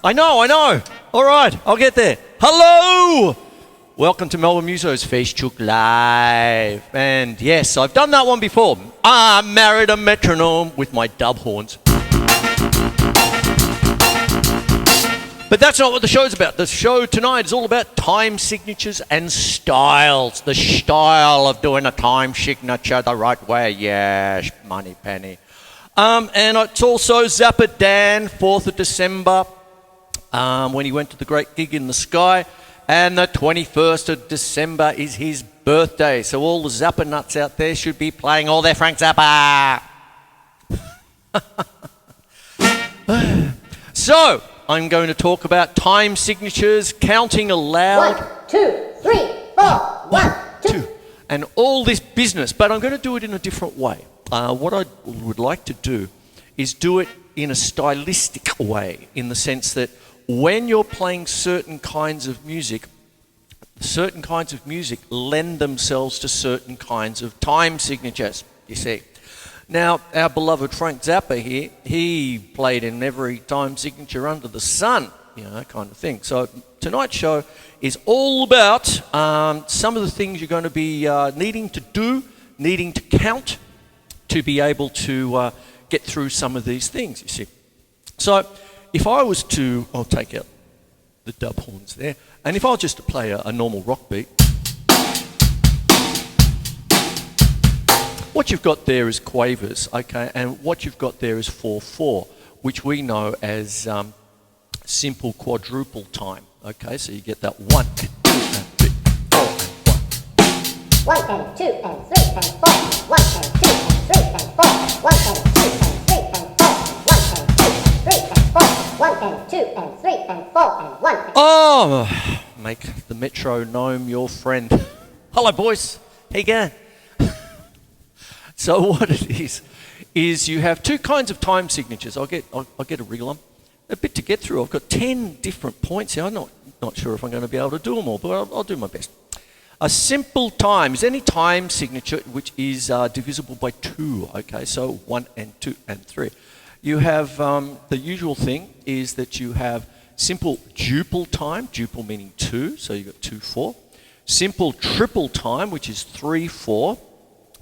I know. All right, I'll get there. Hello! Welcome to Melbourne Musos Facebook Live. And yes, I've done that one before. I married a metronome with my dub horns. But that's not what the show's about. The show tonight is all about time signatures and styles. The style of doing a time signature the right way. Yes, money penny. And it's also Zappa Dan, 4th of December, when he went to the great gig in the sky. And the 21st of December is his birthday. So all the Zappa nuts out there should be playing all their Frank Zappa. So, I'm going to talk about time signatures, counting aloud. 1, 2, 3, 4. 1, 2. And all this business, but I'm going to do it in a different way. What I would like to do is do it in a stylistic way, in the sense that when you're playing certain kinds of music lend themselves to certain kinds of time signatures, you see. Now, our beloved Frank Zappa here, he played in every time signature under the sun, kind of thing. So tonight's show is all about some of the things you're going to be needing to count to be able to get through some of these things, you see. So if I was to, I'll take out the dub horns there, and if I was just to play a normal rock beat, what you've got there is quavers, okay, and what you've got there is 4/4, which we know as simple quadruple time, okay, so you get that 1 and 2 and 3 and 4 and 1. 1 and 2 and 3 and 4. 1 and 2 and 3 and 4. 1 and 2 and 3 and 4. 1 and 2 and 3 and 4. 1 and 2 and 3 and 4 and 1. Oh, make the metronome your friend. Hello, boys. How you going? So what it is you have two kinds of time signatures. I'll get a reel on. A bit to get through. I've got 10 different points here. I'm not sure if I'm going to be able to do them all, but I'll do my best. A simple time is any time signature which is divisible by 2, okay, so 1 and 2 and 3. You have, the usual thing is that you have simple duple time, duple meaning 2, so you've got 2/4. Simple triple time, which is 3/4.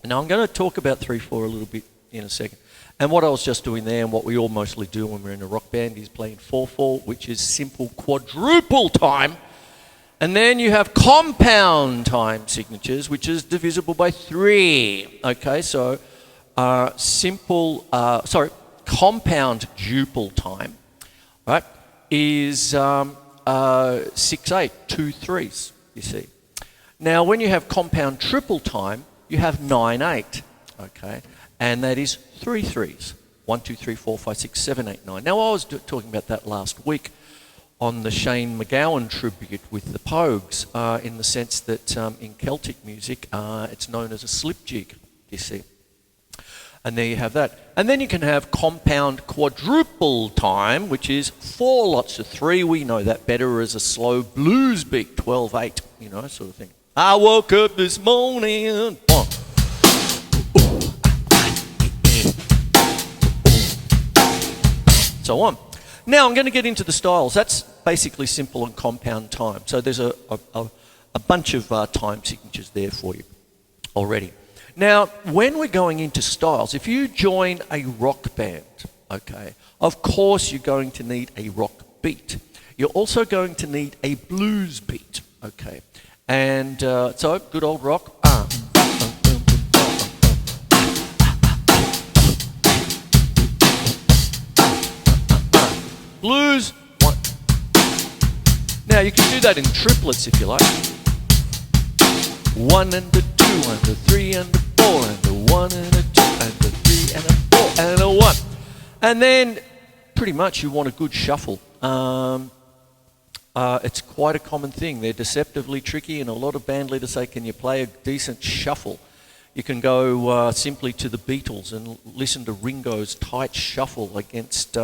Now I'm going to talk about 3/4 a little bit in a second. And what I was just doing there, and what we all mostly do when we're in a rock band, is playing 4/4, which is simple quadruple time. And then you have compound time signatures, which is divisible by 3. Okay, so compound duple time, right, is 6/8, 2 3s, you see. Now, when you have compound triple time, you have 9/8, okay, and that is 3 3s. 1, 2, 3, 4, 5, 6, 7, 8, 9. Now, I was talking about that last week on the Shane McGowan tribute with the Pogues, in the sense that in Celtic music, it's known as a slip jig, you see. And there you have that. And then you can have compound quadruple time, which is 4 lots of 3. We know that better as a slow blues beat, 12/8, sort of thing. I woke up this morning. So on. Now I'm going to get into the styles. That's basically simple and compound time. So there's a bunch of time signatures there for you already. Now, when we're going into styles, if you join a rock band, okay, of course you're going to need a rock beat. You're also going to need a blues beat, okay. And so, good old rock. Blues. 1. Now, you can do that in triplets if you like. 1 and a 2 and a 3 and a 4 and a 1 and a 2 and a 3 and a 4 and a 1. And then pretty much you want a good shuffle. It's quite a common thing. They're deceptively tricky, and a lot of band leaders say, can you play a decent shuffle? You can go simply to the Beatles and listen to Ringo's tight shuffle against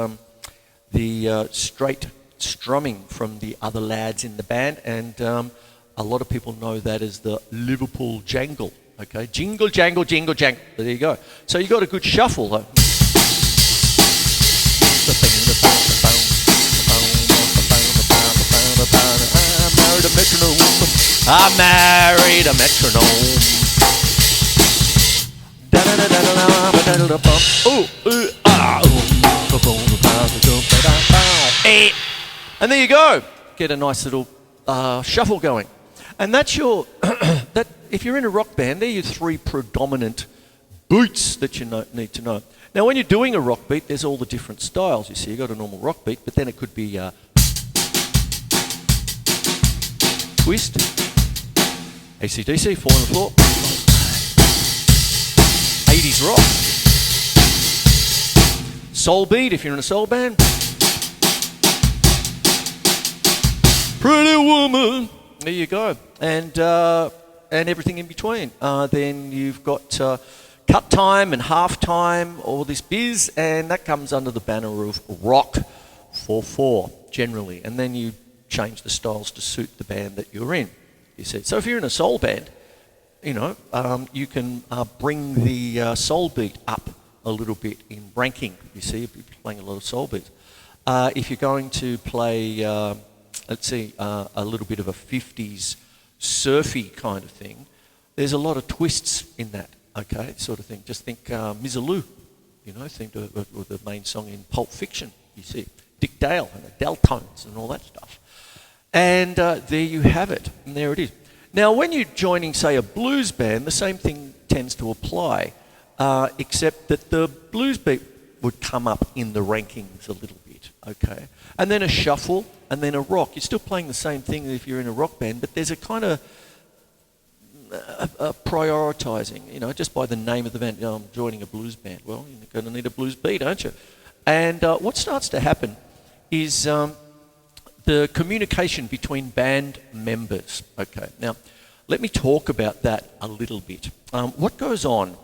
the straight strumming from the other lads in the band, and a lot of people know that as the Liverpool jangle. Okay, jingle, jangle, jingle, jangle. There you go. So you got a good shuffle. I married a metronome. And there you go. Get a nice little shuffle going. And that's your, if you're in a rock band, they're your three predominant beats that you need to know. Now, when you're doing a rock beat, there's all the different styles. You see, you've got a normal rock beat, but then it could be twist, AC/DC, 4 on the floor, 80s rock, soul beat if you're in a soul band, pretty woman, there you go, and everything in between. Then you've got cut time and half time, all this biz, and that comes under the banner of rock 4/4 generally, and then you change the styles to suit the band that you're in, you see. So if you're in a soul band, you know, you can bring the soul beat up a little bit in ranking, you see, if you're playing a lot of soul beats. If you're going to play, let's see, a little bit of a 50s surfy kind of thing, there's a lot of twists in that, okay, sort of thing. Just think Mizzaloo, you know, think of the main song in Pulp Fiction, you see, Dick Dale and the Deltones and all that stuff. And there you have it, and there it is. Now, when you're joining, say, a blues band, the same thing tends to apply, except that the blues beat would come up in the rankings a little bit, okay? And then a shuffle, and then a rock. You're still playing the same thing if you're in a rock band, but there's a kind of prioritising, you know, just by the name of the band. Oh, I'm joining a blues band. Well, you're going to need a blues beat, aren't you? And what starts to happen is the communication between band members. Okay, now let me talk about that a little bit. What goes on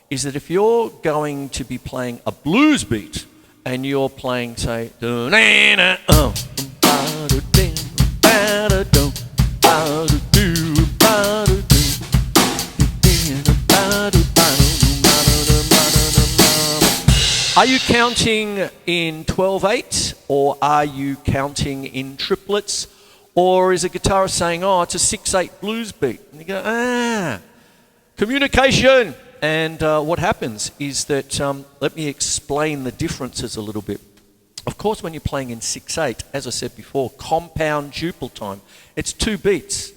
is that if you're going to be playing a blues beat and you're playing, say, are you counting in 12/8, or are you counting in triplets, or is a guitarist saying, oh, it's a 6/8 blues beat? And you go, communication. And what happens is that, let me explain the differences a little bit. Of course, when you're playing in 6/8, as I said before, compound duple time, it's 2 beats.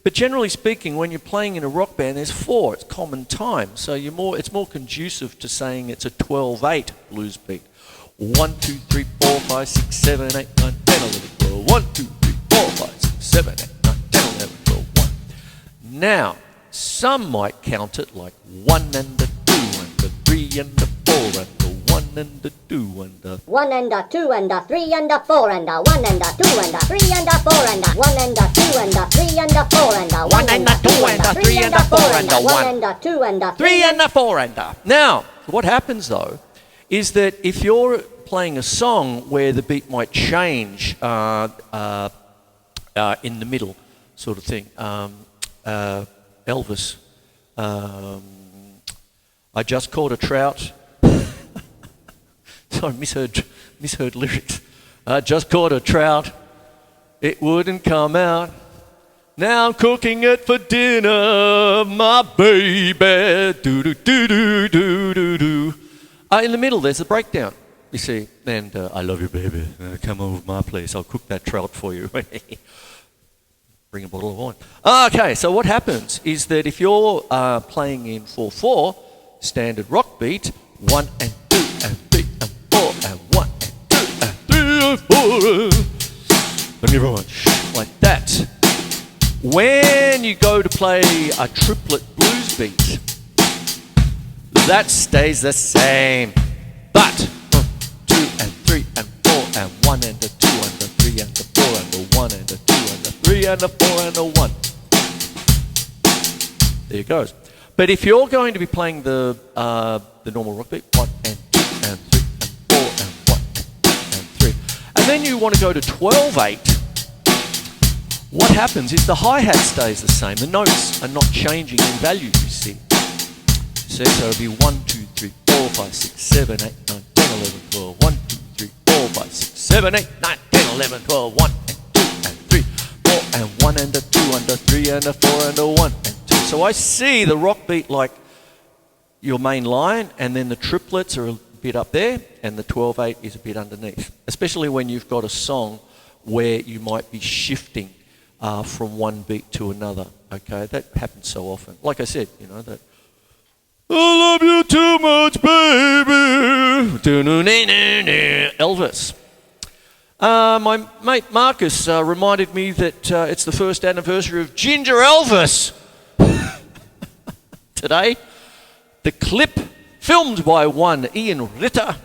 But generally speaking, when you're playing in a rock band, there's 4. It's common time. So it's more conducive to saying it's a 12/8 blues beat. 1, 2, 3, 4, 5, 6, 7, 8, 9, 10, 11, 12. 1, 2, 3, 4, 5, 6, 7, 8, 9, 10, 11, 12, 1. Now, some might count it like 1 and a 2 and a 3 and a 4 and a 1 and a 2 and a 1 and a 2 and a 3 and a 4 and a 1 and a 2 and a 3 and a 4 and a 1 and a 2 and a 3 and a 4 and a 1 and a 2 and a 3 and a 4 and a 1 and a 2 and a 3 and a 4 and a. Now, what happens though is that if you're playing a song where the beat might change in the middle, sort of thing, Elvis, I just caught a trout. Sorry, misheard lyrics. I just caught a trout. It wouldn't come out. Now I'm cooking it for dinner, my baby. Do do do do do do do. In the middle, there's the breakdown. You see, and I love you, baby. Come over to my place. I'll cook that trout for you. Bring a bottle of wine. Okay, so what happens is that if you're playing in 4/4, standard rock beat, 1 and 2 and 3 and 4 and 1 and 2 and 3 and 4, and everyone like that. When you go to play a triplet blues beat, that stays the same. But 2 and 3 and 4 and 1 and a 2 and a 3 and a 4 and a 1 and a 2 and a 3 and a 4 and a 1. There it goes. But if you're going to be playing the normal rock beat, 1 and 2 and 3 and 4 and 1 and 2 and 3, and then you want to go to 12/8, what happens is the hi-hat stays the same. The notes are not changing in value, you see. So it'll be 1, 2, 3, 4, 5, 6, 7, 8, 9, 10, 11, 12. 1, 2, 3, 4, 5, 6, 7, 8, 9, 10, 11, 12. 1 and 2 and 3, 4 and 1 and a 2 and a 3 and a 4 and a 1 and 2. So I see the rock beat like your main line, and then the triplets are a bit up there, and the 12/8 is a bit underneath. Especially when you've got a song where you might be shifting from one beat to another. Okay, that happens so often. Like I said, you know that. I love you too much, baby. Elvis. My mate Marcus reminded me that it's the first anniversary of Ginger Elvis today. The clip filmed by one Ian Ritter.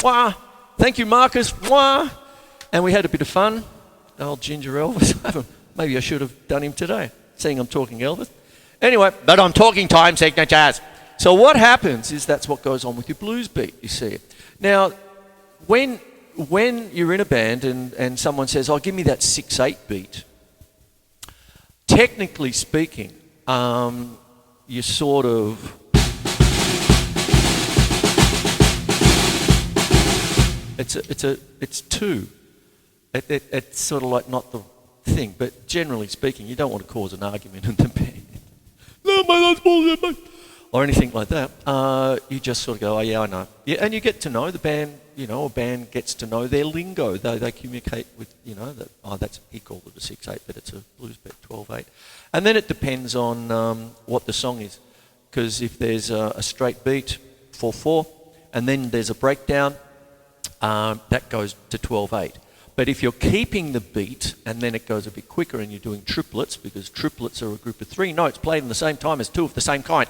Wah. Thank you, Marcus. Wah. And we had a bit of fun. Old Ginger Elvis. Maybe I should have done him today, seeing I'm talking Elvis. Anyway, but I'm talking time signatures. So what happens is that's what goes on with your blues beat, you see. Now, when you're in a band and someone says, oh, give me that 6/8 beat, technically speaking, you sort of... It's 2. It's sort of like not the thing, but generally speaking, you don't want to cause an argument in the band. No, mate, that's bullshit, mate. Or anything like that. You just sort of go, oh yeah, I know. Yeah, and you get to know the band. You know, a band gets to know their lingo. They communicate with, you know, that. Oh, that's, he called it a 6/8, but it's a blues beat 12/8. And then it depends on what the song is, because if there's a straight beat 4/4, and then there's a breakdown, that goes to 12/8. But if you're keeping the beat and then it goes a bit quicker and you're doing triplets, because triplets are a group of 3 notes played in the same time as 2 of the same kind,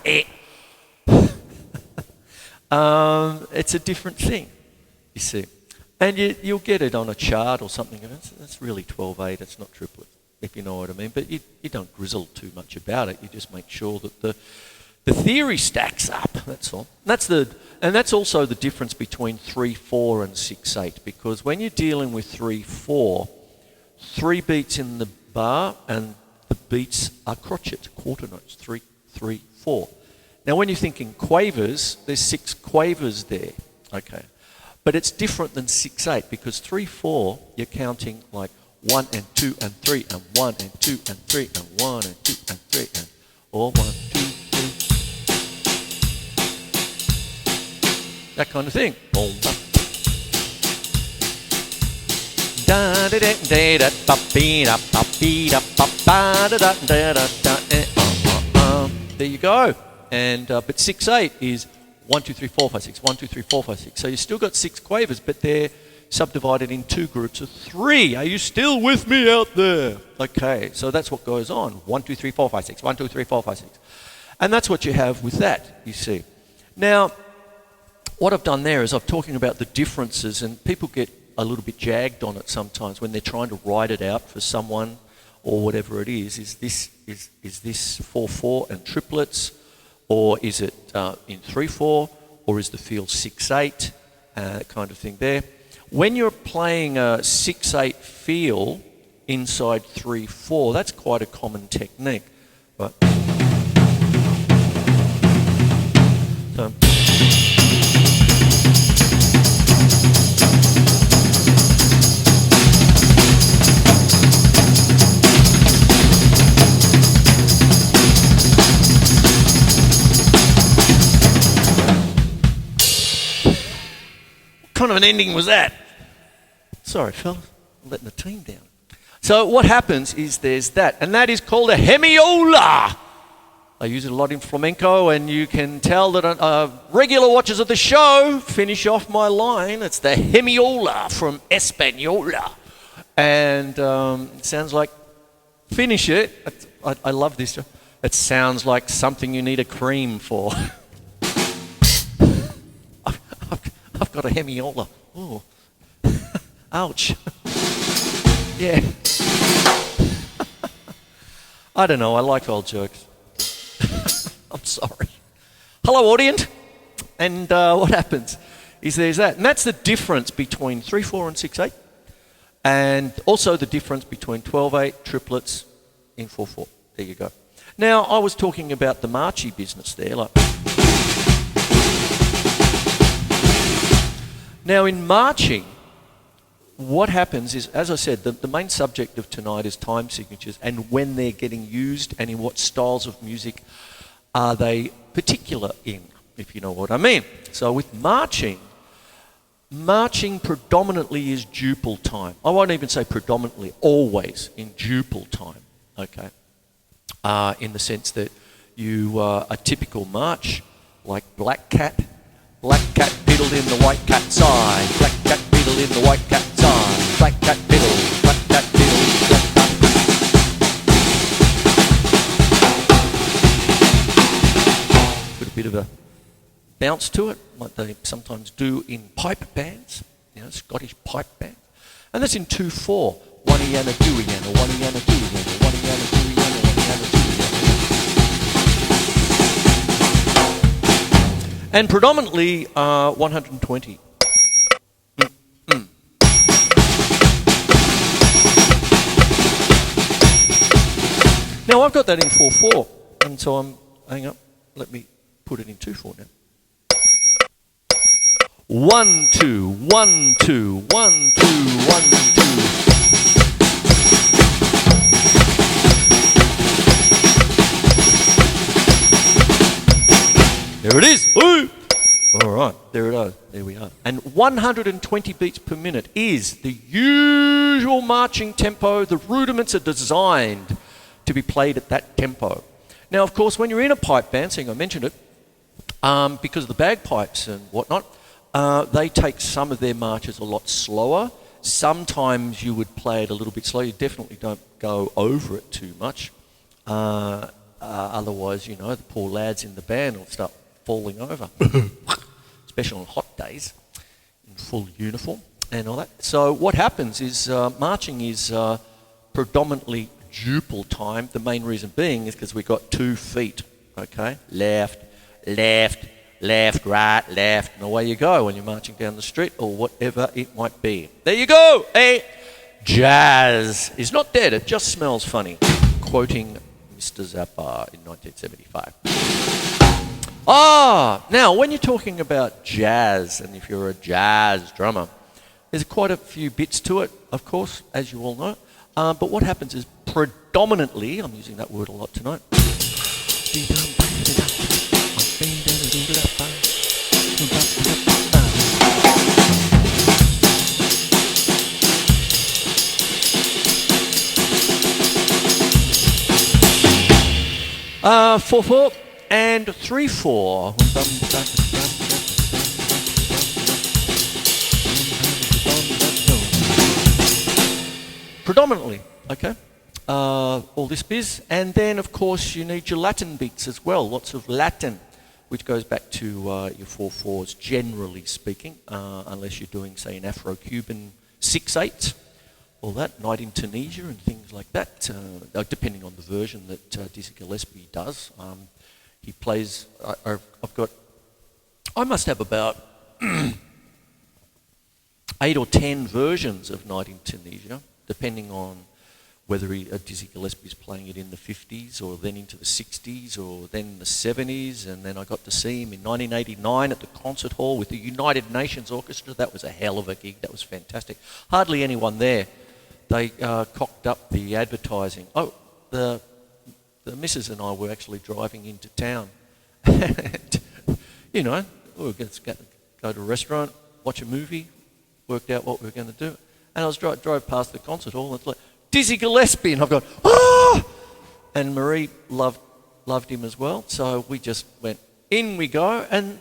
it's a different thing, you see. And you'll get it on a chart or something, and it's really 12/8, it's not triplets, if you know what I mean. But you don't grizzle too much about it, you just make sure that the theory stacks up, that's all. And that's also the difference between 3/4 and 6/8, because when you're dealing with 3/4, 3 beats in the bar and the beats are crotchets, quarter notes, 3, 3, 4. Now when you're thinking quavers, there's 6 quavers there, okay. But it's different than 6/8, because 3/4, you're counting like 1 and 2 and 3 and 1 and 2 and 3 and 1 and 2 and 3 and or 1, 2, 3. That kind of thing. There you go. And but 6/8 is 1, 2, 3, 4, 5, 6. 1, 2, 3, 4, 5, 6. So you still got 6 quavers, but they're subdivided in 2 groups of 3. Are you still with me out there? Okay, so that's what goes on. 1, 2, 3, 4, 5, 6. 1, 2, 3, 4, 5, 6. And that's what you have with that, you see. Now, what I've done there is I'm talking about the differences, and people get a little bit jagged on it sometimes when they're trying to write it out for someone or whatever it is. Is this 4/4 and triplets, or is it in 3/4, or is the feel 6/8, kind of thing there. When you're playing a 6/8 feel inside 3/4, that's quite a common technique. Right? So, what kind of an ending was that? Sorry, fellas, I'm letting the team down. So what happens is there's that, and that is called a hemiola. I use it a lot in flamenco, and you can tell that regular watchers of the show finish off my line. It's the hemiola from Española. And it sounds like finish it. I love this. It sounds like something you need a cream for. I've got a hemiola. Oh, ouch. Yeah. I don't know. I like old jokes. I'm sorry. Hello, audience. And what happens is there's that. And that's the difference between 3/4 and 6/8. And also the difference between 12/8 triplets in 4/4. There you go. Now, I was talking about the marchy business there. Now, in marching, what happens is, as I said, the main subject of tonight is time signatures and when they're getting used and in what styles of music are they particular in, if you know what I mean. So with marching predominantly is duple time. I won't even say predominantly, always in duple time, okay? In the sense that a typical march, like Black Cat fiddled in the white cat's eye, Black Cat fiddled in the white cat's eye, Black Cat fiddled, Black Cat fiddled, Black Cat fiddled. Got a bit of a bounce to it, like they sometimes do in pipe bands, Scottish pipe band. And that's in 2/4. One-y and a two-y and a one-y and a two-y and a one-y and a two-y and a one-y and a two-y. And predominantly 120. Now I've got that in 4/4, and so hang up, let me put it in 2/4 now. 1 2 1 2 1 2 1 2. There it is. Ooh. All right, there it is. There we are. And 120 beats per minute is the usual marching tempo. The rudiments are designed to be played at that tempo. Now, of course, when you're in a pipe band, seeing I mentioned it, because of the bagpipes and whatnot, they take some of their marches a lot slower. Sometimes you would play it a little bit slow. You definitely don't go over it too much. Otherwise, the poor lads in the band will start falling over, especially on hot days, in full uniform and all that. So what happens is marching is predominantly duple time. The main reason being is because we've got 2 feet, okay? Left, left, left, right, left, and away you go when you're marching down the street or whatever it might be. There you go, eh? Jazz is not dead, it just smells funny. Quoting Mr. Zappa in 1975. Now when you're talking about jazz, and if you're a jazz drummer, there's quite a few bits to it, of course, as you all know. But what happens is predominantly, I'm using that word a lot tonight. Four four and 3/4. Predominantly, okay. All this biz, and then of course you need your Latin beats as well. Lots of Latin, which goes back to your 4/4s, generally speaking, unless you're doing, say, an Afro-Cuban 6/8. All that, Night in Tunisia and things like that, depending on the version that Dizzy Gillespie does. He plays, I must have about 8 or 10 versions of Night in Tunisia, depending on whether Dizzy Gillespie's playing it in the 50s or then into the 60s or then in the 70s. And then I got to see him in 1989 at the concert hall with the United Nations Orchestra. That was a hell of a gig. That was fantastic. Hardly anyone there. They cocked up the advertising. Oh, the missus and I were actually driving into town. And, we were going to go to a restaurant, watch a movie, worked out what we were going to do. And I was drove past the concert hall and it's like, Dizzy Gillespie, and I've gone, ah! And Marie loved him as well. So we just went, in we go, and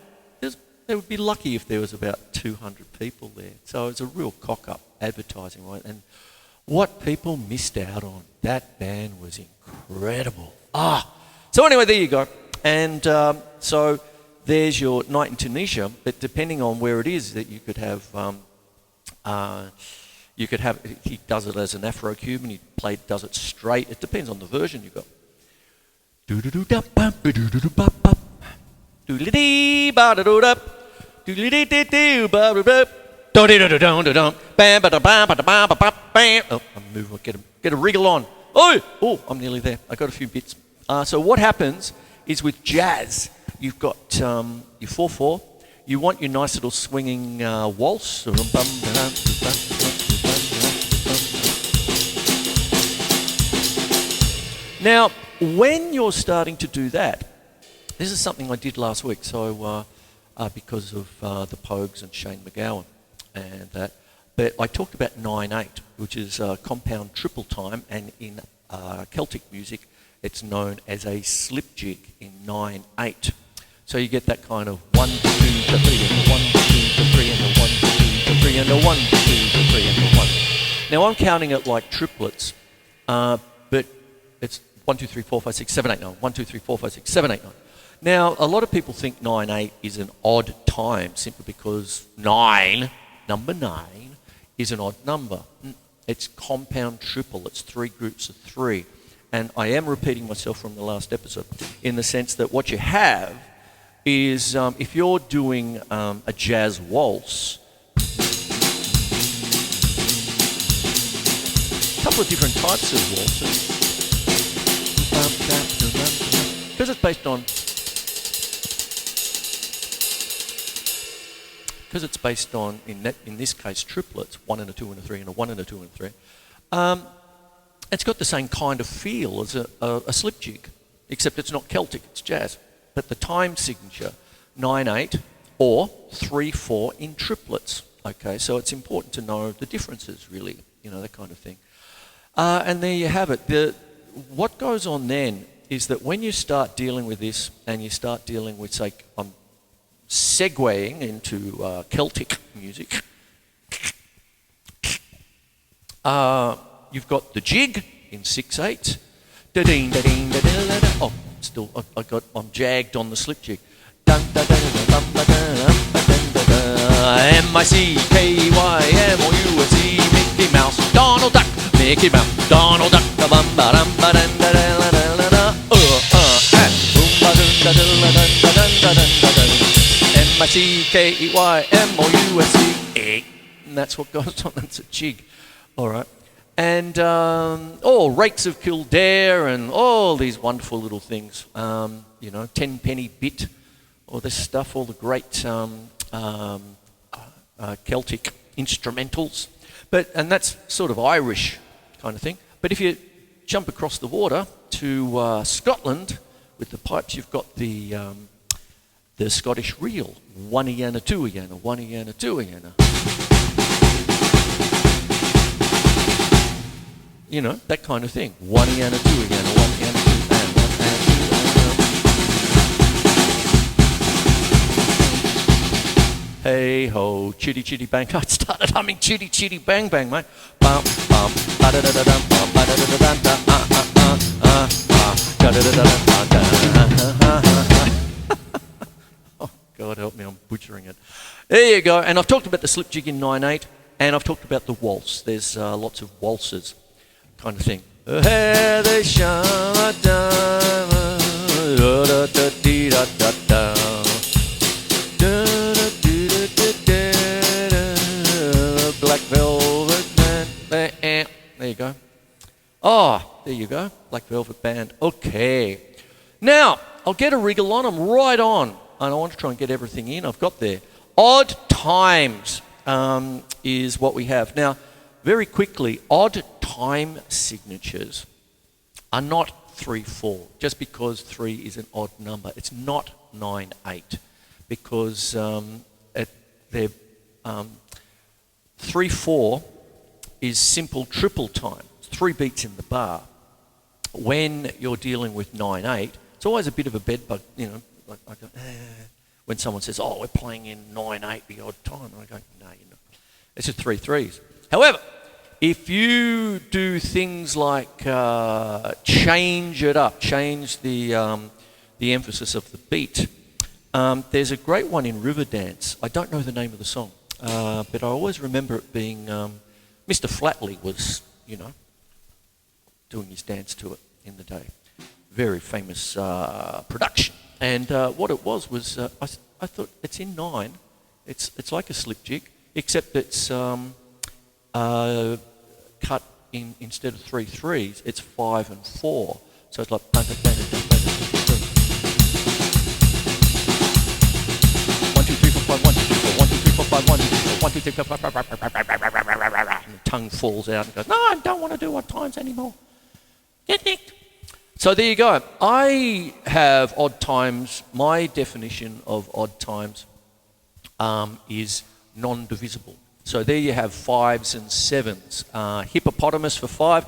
they would be lucky if there was about 200 people there. So it was a real cock-up advertising, right? And What people missed out on. That band was incredible. So anyway, there you go. And so there's your night in Tunisia, but depending on where it is, that you could have, he does it as an Afro-Cuban, does it straight. It depends on the version you got. Get a wriggle on. Oh, I'm nearly there. I got a few bits. So what happens is with jazz, you've got your 4/4. You want your nice little swinging waltz. Now, when you're starting to do that, this is something I did last week. So because of the Pogues and Shane McGowan and that. But I talked about 9/8, which is compound triple time, and in Celtic music, it's known as a slip jig in 9/8. So you get that kind of 1 to 2 to 3 and a 1 to 2 to 3 and a 1 to 2 to 3 and a 1 to 2 to 3 and a 1. Now I'm counting it like triplets, but it's 1, 2, 3, 4, 5, 6, 7, 8, 9. 1, 2, 3, 4, 5, 6, 7, 8, 9. Now a lot of people think 9/8 is an odd time simply because 9, number 9, is an odd number. It's compound triple. It's 3 groups of 3. And I am repeating myself from the last episode in the sense that what you have is if you're doing a jazz waltz, a couple of different types of waltzes, because it's based on in this case triplets, 1 and a 2 and a 3 and a 1 and a 2 and a 3. It's got the same kind of feel as a slip jig, except it's not Celtic, it's jazz. But the time signature, 9/8 or 3/4 in triplets. Okay, so it's important to know the differences, really, that kind of thing. And there you have it. What goes on then is that when you start dealing with this, and you start dealing with, say, I'm segueing into Celtic music, you've got the jig in 6/8. Oh, still, I'm jagged on the slip jig. M-I-C-K-Y-M-O-U-S-E, Mickey Mouse, Donald Duck, Mickey Mouse, Donald Duck, M-I-C-K-Y-M-O-U-S-E, and that's what goes on. That's a jig. All right. And Rakes of Kildare and all these wonderful little things, 10-penny bit, all this stuff, all the great Celtic instrumentals. And that's sort of Irish kind of thing. But if you jump across the water to Scotland with the pipes, you've got the Scottish reel, 1 and a 2 and a 1 and a 2 and a. That kind of thing. 1 and a 2 and a 1 and a 2 and 1 and 2 and. Hey ho, chitty chitty bang. I started humming chitty chitty bang bang, mate. Bum bum ba da da da dum ba da da da dum da da da da da. Oh God help me, I'm butchering it. There you go. And I've talked about the slip jig in 9/8, and I've talked about the waltz. There's lots of waltzes. Kind of thing. Hey, they shine a diamond. Black Velvet Band. There you go. Oh, there you go. Black Velvet Band. Okay. Now, I'll get a wriggle on. I'm right on. And I want to try and get everything in. I've got there. Odd times is what we have. Now, very quickly, odd time signatures are not 3/4, just because 3 is an odd number. It's not 9/8, because 3/4 is simple triple time. It's 3 beats in the bar. When you're dealing with 9/8, it's always a bit of a bedbug, when someone says, "Oh, we're playing in 9/8, the odd time," and I go, "No, you're not. It's just 3/3s." However, if you do things like change it up, change the emphasis of the beat, there's a great one in Riverdance. I don't know the name of the song, but I always remember it being Mr. Flatley was, doing his dance to it in the day. Very famous production. And what it was I thought it's in 9. It's like a slip jig, except it's cut in, instead of 3 3s, it's 5 and 4. So it's like 1, 2, 3, 4, 5, 1, 2, 3, 4, 1, 2, 3, 4, 5, 1, 2, 3, 4, 1, 2, 3, 4, 5, and the tongue falls out and goes, no, I don't want to do odd times anymore. Get nicked. So there you go. I have odd times. My definition of odd times is non-divisible. So there you have 5s and 7s. Hippopotamus for 5.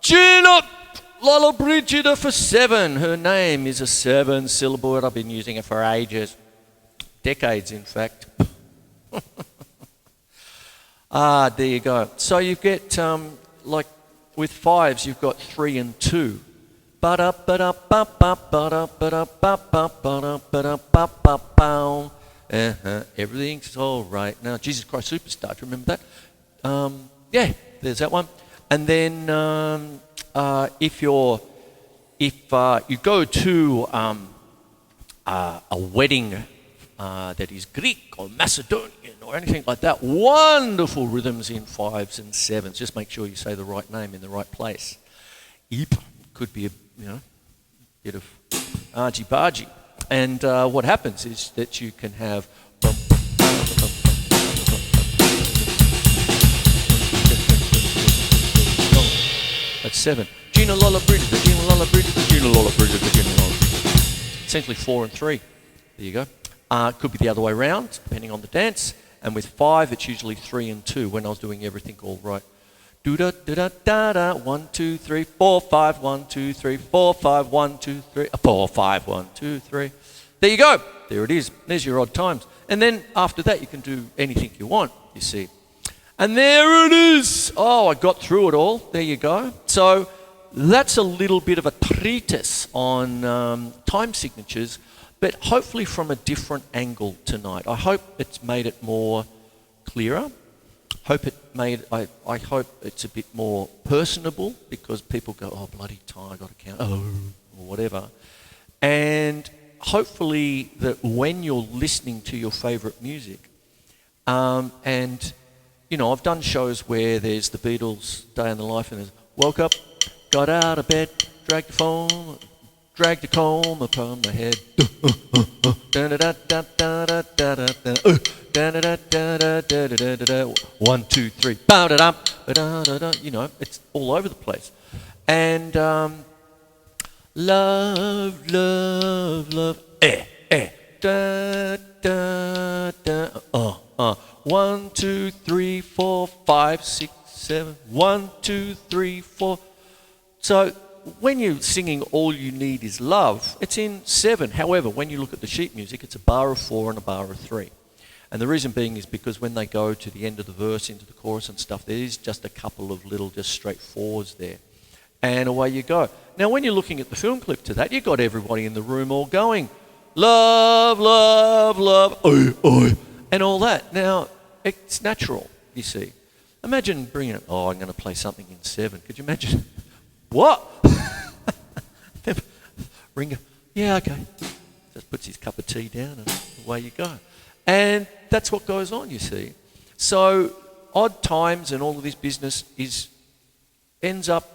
Gina Lollobrigida for 7. Her name is a 7-syllable word. I've been using it for ages. Decades, in fact. There you go. So you get, like with 5s, you've got 3 and 2. Everything's all right now. Jesus Christ Superstar, do you remember that? Yeah, there's that one. And then if you go to a wedding that is Greek or Macedonian or anything like that, wonderful rhythms in 5s and 7s. Just make sure you say the right name in the right place. Eep could be a bit of argy-bargy. And what happens is that you can have that's 7. Gina Lollobrigida, Gina Lollobrigida, Gina Lollobrigida, Gina Lollobrigida. Essentially 4 and 3. There you go. Could be the other way around, depending on the dance. And with 5, it's usually 3 and 2 when I was doing everything all right. Do da da da da da. 1 2 3 4 5. 1 2 3 4 5. 1 2 3 4 5. 1 2 3. There you go. There it is. There's your odd times. And then after that, you can do anything you want. You see. And there it is. Oh, I got through it all. There you go. So that's a little bit of a treatise on time signatures, but hopefully from a different angle tonight. I hope it's made it more clearer. I hope it's a bit more personable, because people go, oh, bloody time, I got to count, or whatever. And hopefully that when you're listening to your favourite music, and, I've done shows where there's the Beatles' Day in the Life, and there's woke up, got out of bed, dragged the phone, dragged the comb upon my head. 1 2 3. It's all over the place. And love, love, love. Da, da, da. 1 2 3 4 5 6 7. 1 2 3 4. So when you're singing All You Need Is Love, it's in 7. However, when you look at the sheet music, it's a bar of 4 and a bar of 3. And the reason being is because when they go to the end of the verse, into the chorus and stuff, there is just a couple of little just straight 4s there. And away you go. Now, when you're looking at the film clip to that, you've got everybody in the room all going, love, love, love, oi, oi, and all that. Now, it's natural, you see. Imagine bringing it, I'm going to play something in 7. Could you imagine? What? Ringo, yeah, okay. Just puts his cup of tea down and away you go. And that's what goes on, you see. So odd times and all of this business ends up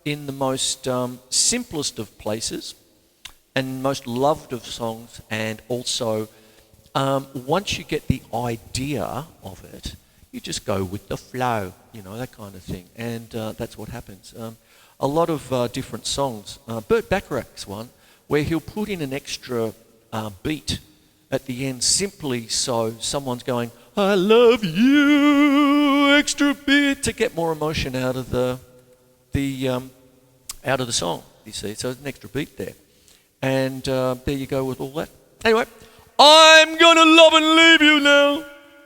in the most simplest of places and most loved of songs, and also once you get the idea of it, you just go with the flow, that kind of thing. And that's what happens. A lot of different songs. Burt Bacharach's one, where he'll put in an extra beat at the end, simply so someone's going, I love you, extra beat, to get more emotion out of the song, you see. So there's an extra beat there. And there you go with all that. Anyway, I'm gonna love and leave you now.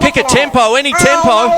Pick a tempo, any tempo.